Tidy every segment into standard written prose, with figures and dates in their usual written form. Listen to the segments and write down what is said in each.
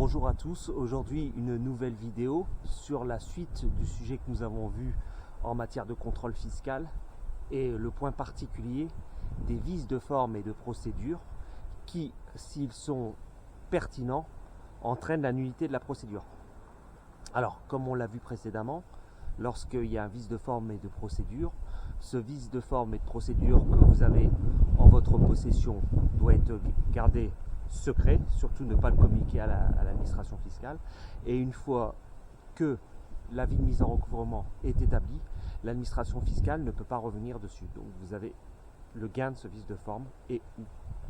Bonjour à tous, aujourd'hui une nouvelle vidéo sur la suite du sujet que nous avons vu en matière de contrôle fiscal et le point particulier des vices de forme et de procédure qui, s'ils sont pertinents, entraînent la nullité de la procédure. Alors, comme on l'a vu précédemment, lorsqu'il y a un vice de forme et de procédure, ce vice de forme et de procédure que vous avez en votre possession doit être gardé secret, surtout ne pas le communiquer à l'administration fiscale. Et une fois que l'avis de mise en recouvrement est établi, l'administration fiscale ne peut pas revenir dessus. Donc vous avez le gain de ce vice de forme et ou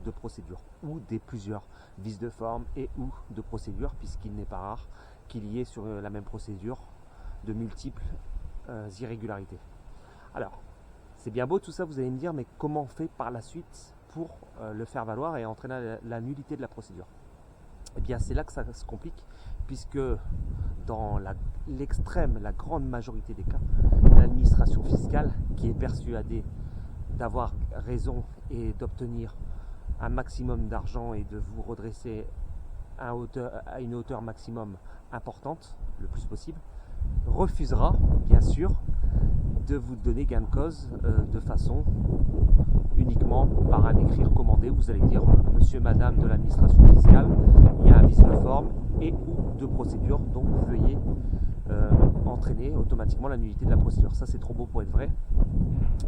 de procédure, ou des plusieurs vices de forme et ou de procédure, puisqu'il n'est pas rare qu'il y ait sur la même procédure de multiples irrégularités. Alors, c'est bien beau tout ça, vous allez me dire, mais comment on fait par la suite pour le faire valoir et entraîner la nullité de la procédure? Eh bien, c'est là que ça se complique, puisque dans l'extrême, la grande majorité des cas, l'administration fiscale, qui est persuadée d'avoir raison et d'obtenir un maximum d'argent et de vous redresser à une hauteur maximum importante, le plus possible, refusera, bien sûr, de vous donner gain de cause de façon uniquement par un écrit recommandé où vous allez dire monsieur, madame de l'administration fiscale, il y a un vice de forme et ou de procédure, donc veuillez entraîner automatiquement la nullité de la procédure. Ça, c'est trop beau pour être vrai.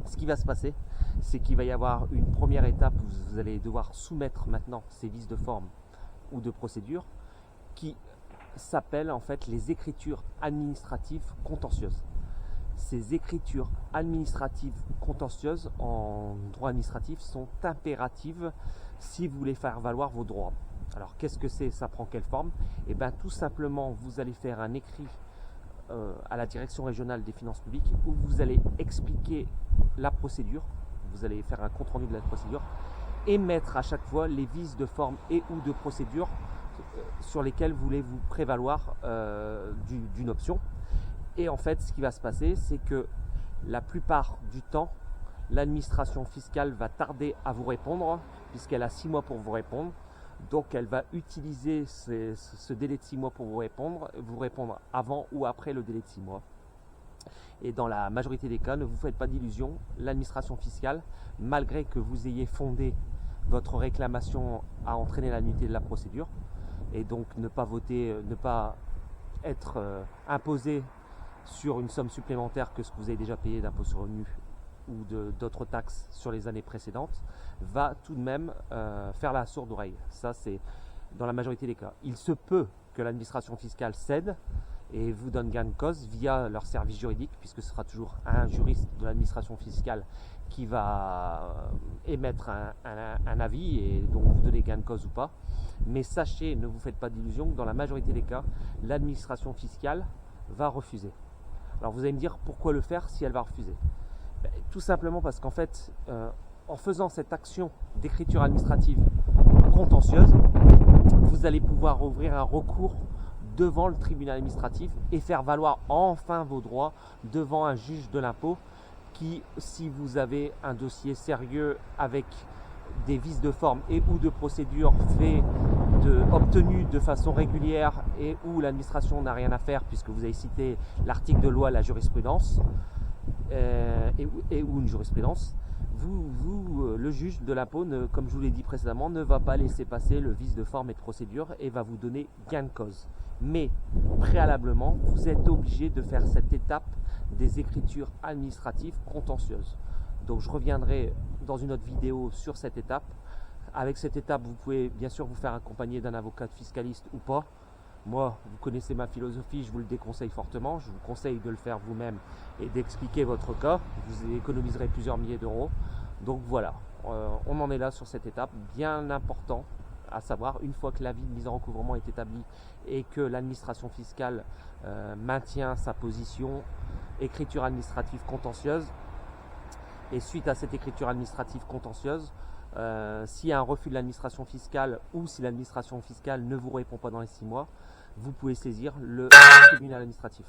Ce qui va se passer, c'est qu'il va y avoir une première étape où vous allez devoir soumettre maintenant ces vices de forme ou de procédure qui s'appellent en fait les écritures administratives contentieuses. Ces écritures administratives contentieuses en droit administratif sont impératives si vous voulez faire valoir vos droits. Alors qu'est-ce que c'est? Ça prend quelle forme? Eh bien tout simplement, vous allez faire un écrit à la direction régionale des finances publiques où vous allez expliquer la procédure, vous allez faire un compte rendu de la procédure et mettre à chaque fois les vices de forme et ou de procédure sur lesquels vous voulez vous prévaloir d'une option. Et en fait, ce qui va se passer, c'est que la plupart du temps, l'administration fiscale va tarder à vous répondre, puisqu'elle a 6 mois pour vous répondre. Donc, elle va utiliser ce délai de 6 mois pour vous répondre avant ou après le délai de 6 mois. Et dans la majorité des cas, ne vous faites pas d'illusions, l'administration fiscale, malgré que vous ayez fondé votre réclamation à entraîner la nullité de la procédure, et donc ne pas voter, ne pas être imposé sur une somme supplémentaire que ce que vous avez déjà payé d'impôt sur le revenu ou d'autres taxes sur les années précédentes, va tout de même faire la sourde oreille. Ça, c'est dans la majorité des cas. Il se peut que l'administration fiscale cède et vous donne gain de cause via leur service juridique, puisque ce sera toujours un juriste de l'administration fiscale qui va émettre un avis et donc vous donner gain de cause ou pas. Mais sachez, ne vous faites pas d'illusions, que dans la majorité des cas, l'administration fiscale va refuser. Alors vous allez me dire, pourquoi le faire si elle va refuser? Tout simplement parce qu'en fait, en faisant cette action d'écriture administrative contentieuse, vous allez pouvoir ouvrir un recours devant le tribunal administratif et faire valoir enfin vos droits devant un juge de l'impôt qui, si vous avez un dossier sérieux avec des vices de forme et ou de procédure obtenus de façon régulière et où l'administration n'a rien à faire, puisque vous avez cité l'article de loi, la jurisprudence et ou une jurisprudence, le juge de l'impôt, comme je vous l'ai dit précédemment, ne va pas laisser passer le vice de forme et de procédure et va vous donner gain de cause. Mais préalablement, vous êtes obligé de faire cette étape des écritures administratives contentieuses. Donc je reviendrai dans une autre vidéo sur cette étape. Avec cette étape, vous pouvez bien sûr vous faire accompagner d'un avocat fiscaliste ou pas. Moi, vous connaissez ma philosophie, je vous le déconseille fortement. Je vous conseille de le faire vous-même et d'expliquer votre cas. Vous économiserez plusieurs milliers d'euros. Donc voilà, on en est là sur cette étape, bien important à savoir, une fois que l'avis de mise en recouvrement est établi et que l'administration fiscale maintient sa position, écriture administrative contentieuse. Et suite à cette écriture administrative contentieuse, s'il y a un refus de l'administration fiscale ou si l'administration fiscale ne vous répond pas dans les 6 mois, vous pouvez saisir le tribunal administratif.